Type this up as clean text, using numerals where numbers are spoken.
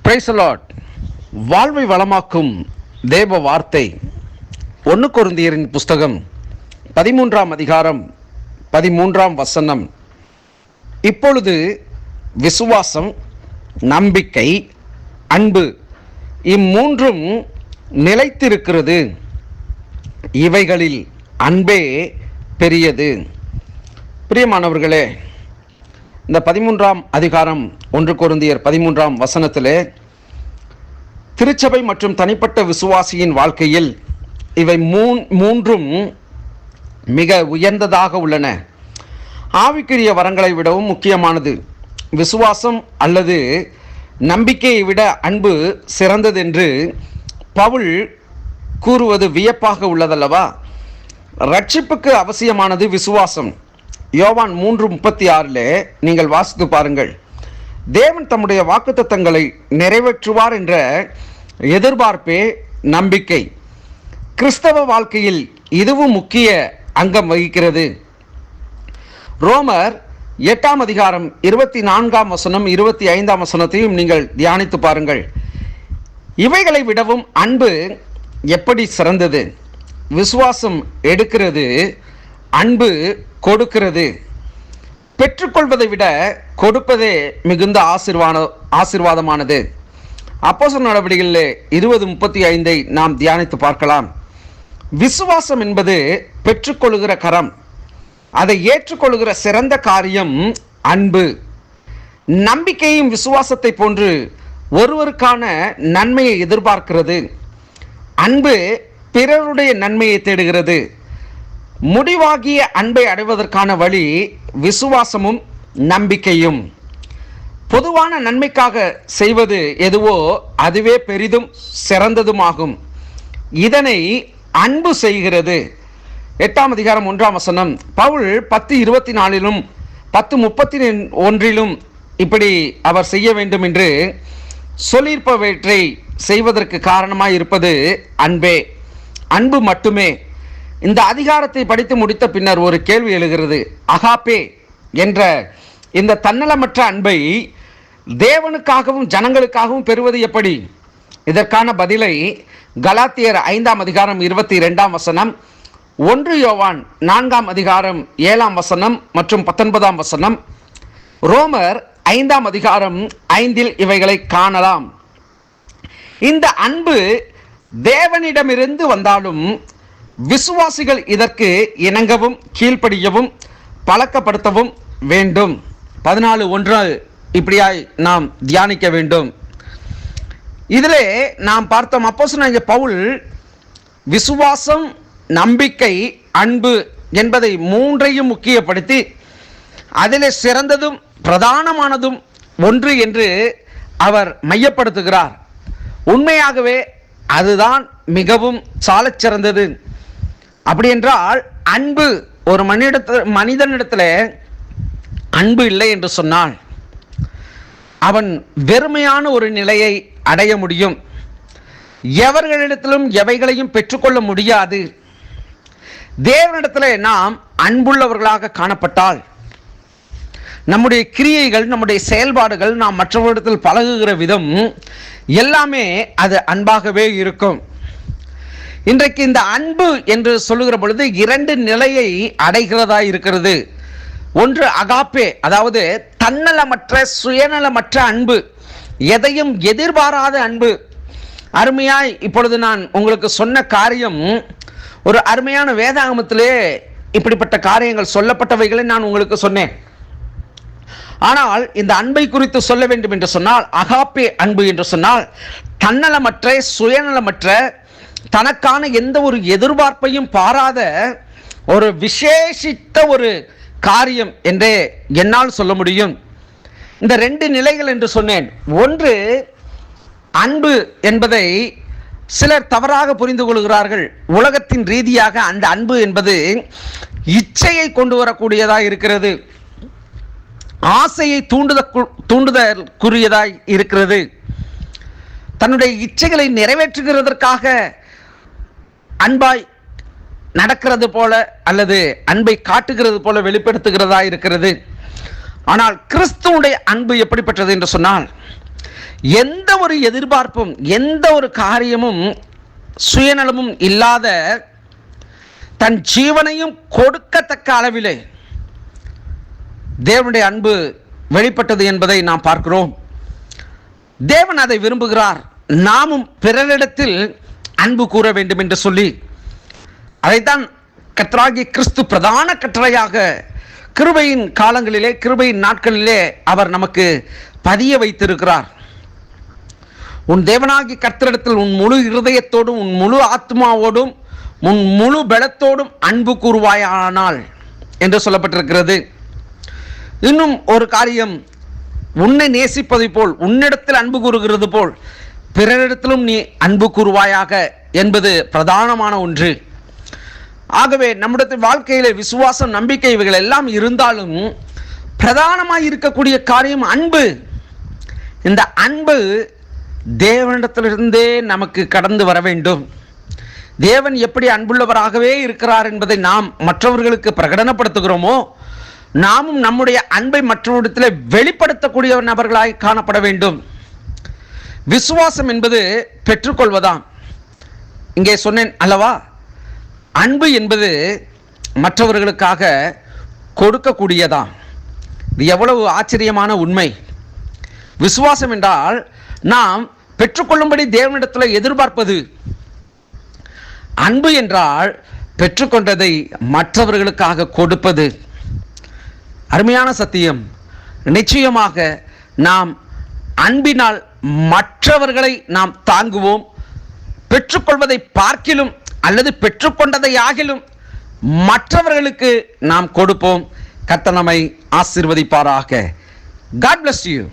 Praise the Lord. வாழ்வை வளமாக்கும் தேவ வார்த்தை 1 கொரிந்தியரின் புஸ்தகம் 13ஆம் அதிகாரம் 13ஆம் வசனம். இப்பொழுது விசுவாசம், நம்பிக்கை, அன்பு இம்மூன்றும் நிலைத்திருக்கிறது, இவைகளில் அன்பே பெரியது. பிரியமானவர்களே, இந்த 13ஆம் அதிகாரம் 1 கொரிந்தியர் 13ஆம் வசனத்திலே திருச்சபை மற்றும் தனிப்பட்ட விசுவாசியின் வாழ்க்கையில் இவை மூன்றும் மிக உயர்ந்ததாக உள்ளன. ஆவிக்குரிய வரங்களை விடவும் முக்கியமானது. விசுவாசம் அல்லது நம்பிக்கையை விட அன்பு சிறந்தது என்று பவுல் கூறுவது வியப்பாக உள்ளதல்லவா? ரட்சிப்புக்கு அவசியமானது விசுவாசம். யோவான் 3:36 நீங்கள் வாசித்து பாருங்கள். தேவன் தம்முடைய வாக்குத்தத்தங்களை நிறைவேற்றுவார் என்ற எதிர்பார்ப்பே நம்பிக்கை. கிறிஸ்தவ வாழ்க்கையில் இதுவும் முக்கிய அங்கம் வகிக்கிறது. ரோமர் 8ஆம் அதிகாரம் 24ஆம் வசனம் 25ஆம் வசனத்தையும் நீங்கள் தியானித்து பாருங்கள். இவைகளை விடவும் அன்பு எப்படி சிறந்தது? விசுவாசம் எடுக்கிறது, அன்பு கொடுக்கிறது. பெற்றுக்கொள்வதை விட கொடுப்பதே மிகுந்த ஆசீர்வாதமானது. அப்போஸ்தலர் நடவடிக்கைகளிலே 20:35 நாம் தியானித்து பார்க்கலாம். விசுவாசம் என்பது பெற்றுக்கொள்கிற கரம், அதை ஏற்றுக்கொள்கிற சிறந்த காரியம் அன்பு. நம்பிக்கையும் விசுவாசத்தை போன்று ஒருவருக்கான நன்மையை எதிர்பார்க்கிறது. அன்பு பிறருடைய நன்மையை தேடுகிறது. முடிவாகிய அன்பை அடைவதற்கான வழி விசுவாசமும் நம்பிக்கையும். பொதுவான நன்மைக்காக செய்வது எதுவோ அதுவே பெரிதும் சிறந்ததுமாகும். இதனை அன்பு செய்கிறது. 8ஆம் அதிகாரம் 1ஆம் வசனம். பவுல் 10:24 10:31 இப்படி அவர் செய்ய வேண்டும் என்று சொல்லியிருப்பவற்றை செய்வதற்கு காரணமாய் இருப்பது அன்பே, அன்பு மட்டுமே. இந்த அதிகாரத்தை படித்து முடித்த பின்னர் ஒரு கேள்வி எழுகிறது. அகாப்பே என்ற இந்த தன்னலமற்ற அன்பை தேவனுக்காகவும் ஜனங்களுக்காகவும் பெறுவது எப்படி? இதற்கான பதிலை கலாத்தியர் 5ஆம் அதிகாரம் 22ஆம் வசனம், 1 யோவான் 4ஆம் அதிகாரம் 7ஆம் வசனம் மற்றும் 19ஆம் வசனம், ரோமர் 5ஆம் அதிகாரம் 5 இவைகளை காணலாம். இந்த அன்பு தேவனிடமிருந்து வந்தாலும் விசுவாசிகள் இதற்கு இணங்கவும் கீழ்ப்படியவும் பழக்கப்படுத்தவும் வேண்டும். 14:1 இப்படியாய் நாம் தியானிக்க வேண்டும். இதிலே நாம் பார்த்தோம், அப்போஸ்தலனாகிய பவுல் விசுவாசம், நம்பிக்கை, அன்பு என்பதை மூன்றையும் முக்கியப்படுத்தி அதிலே சிறந்ததும் பிரதானமானதும் ஒன்று என்று அவர் மையப்படுத்துகிறார். உண்மையாகவே அதுதான் மிகவும் சாலச் சிறந்தது. அப்படி என்றால் அன்பு, ஒரு மனிதனிடத்தில் அன்பு இல்லை என்று சொன்னால் அவன் வெறுமையான ஒரு நிலையை அடைய முடியும். எவர்களிடத்திலும் எவைகளையும் பெற்றுக்கொள்ள முடியாது. தேவனிடத்தில் நாம் அன்புள்ளவர்களாக காணப்பட்டால் நம்முடைய கிரியைகள், நம்முடைய செயல்பாடுகள், நாம் மற்றவர்களிடத்தில் பழகுகிற விதம் எல்லாமே அது அன்பாகவே இருக்கும். இன்றைக்கு இந்த அன்பு என்று சொல்லுகிற பொழுது 2 நிலையை அடைகிறதா இருக்கிறது. ஒன்று அகாப்பே, அதாவது தன்னலமற்ற சுயநலமற்ற அன்பு, எதையும் எதிர்பாராத அன்பு. அருமையாய் இப்பொழுது நான் உங்களுக்கு சொன்ன காரியம், ஒரு அருமையான வேதாகமத்திலே இப்படிப்பட்ட காரியங்கள் சொல்லப்பட்டவைகளை நான் உங்களுக்கு சொன்னேன். ஆனால் இந்த அன்பை குறித்து சொல்ல வேண்டும் என்று சொன்னால், அகாப்பே அன்பு என்று சொன்னால் தன்னலமற்ற சுயநலமற்ற, தனக்கான எந்த ஒரு எதிர்பார்ப்பையும் பாராத ஒரு விசேஷித்த ஒரு காரியம் என்றே என்னால் சொல்ல முடியும். இந்த 2 நிலைகள் என்று சொன்னேன். ஒன்று, அன்பு என்பதை சிலர் தவறாக புரிந்து கொள்கிறார்கள். உலகத்தின் ரீதியாக அந்த அன்பு என்பது இச்சையை கொண்டு வரக்கூடியதாக இருக்கிறது, ஆசையை தூண்டுதற்குரியதாய் இருக்கிறது. தன்னுடைய இச்சைகளை நிறைவேற்றுகிறதற்காக அன்பாய் நடக்கிறது போல அல்லது அன்பை காட்டுகிறது போல வெளிப்படுத்துகிறதா இருக்கிறது. ஆனால் கிறிஸ்துவுடைய அன்பு எப்படிப்பட்டது என்று சொன்னால், எந்த ஒரு எதிர்பார்ப்பும் எந்த ஒரு காரியமும் சுயநலமும் இல்லாத தன் ஜீவனையும் கொடுக்கத்தக்க அளவிலே தேவனுடைய அன்பு வெளிப்பட்டது என்பதை நாம் பார்க்கிறோம். தேவன் அதை விரும்புகிறார். நாமும் பிறரிடத்தில் அன்பு கூற வேண்டும் என்று சொல்லி அதைத்தான் கர்த்தராகிய கிறிஸ்து பிரதான கட்டளையாக கிருபையின் காலங்களிலே, கிருபையின் நாட்களிலே அவர் நமக்கு பதிய வைத்திருக்கிறார். உன் தேவனாகிய கர்த்தரிடத்தில் உன் முழு இருதயத்தோடும் உன் முழு ஆத்மாவோடும் உன் முழு பலத்தோடும் அன்பு கூறுவாயானால் என்று சொல்லப்பட்டிருக்கிறது. இன்னும் ஒரு காரியம், உன்னை நேசிப்பதை போல், உன்னிடத்தில் அன்பு கூறுகிறது போல் பிறரிடத்திலும் நீ அன்பு கூறுவாயாக என்பது பிரதானமான ஒன்று. ஆகவே நம்முடைய வாழ்க்கையிலே விசுவாசம், நம்பிக்கை இவைகள் எல்லாம் இருந்தாலும் பிரதானமாக இருக்கக்கூடிய காரியம் அன்பு. இந்த அன்பு தேவனிடத்திலிருந்தே நமக்கு கடந்து வர வேண்டும். தேவன் எப்படி அன்புள்ளவராகவே இருக்கிறார் என்பதை நாம் மற்றவர்களுக்கு பிரகடனப்படுத்துகிறோமோ, நாமும் நம்முடைய அன்பை மற்றவரிடத்தில் வெளிப்படுத்தக்கூடிய நபர்களாய் காணப்பட வேண்டும். விசுவாசம் என்பது பெற்றுக்கொள்வதாம். இங்கே சொன்னேன் அல்லவா, அன்பு என்பது மற்றவர்களுக்காக கொடுக்கக்கூடியதாம். இது எவ்வளவு ஆச்சரியமான உண்மை. விசுவாசம் என்றால் நாம் பெற்றுக்கொள்ளும்படி தேவனிடத்தில் எதிர்பார்ப்பது. அன்பு என்றால் பெற்றுக்கொண்டதை மற்றவர்களுக்காக கொடுப்பது. அருமையான சத்தியம். நிச்சயமாக நாம் அன்பினால் மற்றவர்களை நாம் தாங்குவோம். பெற்றுக்கொள்வதை பார்க்கிலும் அல்லது பெற்றுக்கொண்டதை ஆகிலும் மற்றவர்களுக்கு நாம் கொடுப்போம். கர்த்தர் நம்மை ஆசீர்வதிப்பாராக. God bless you.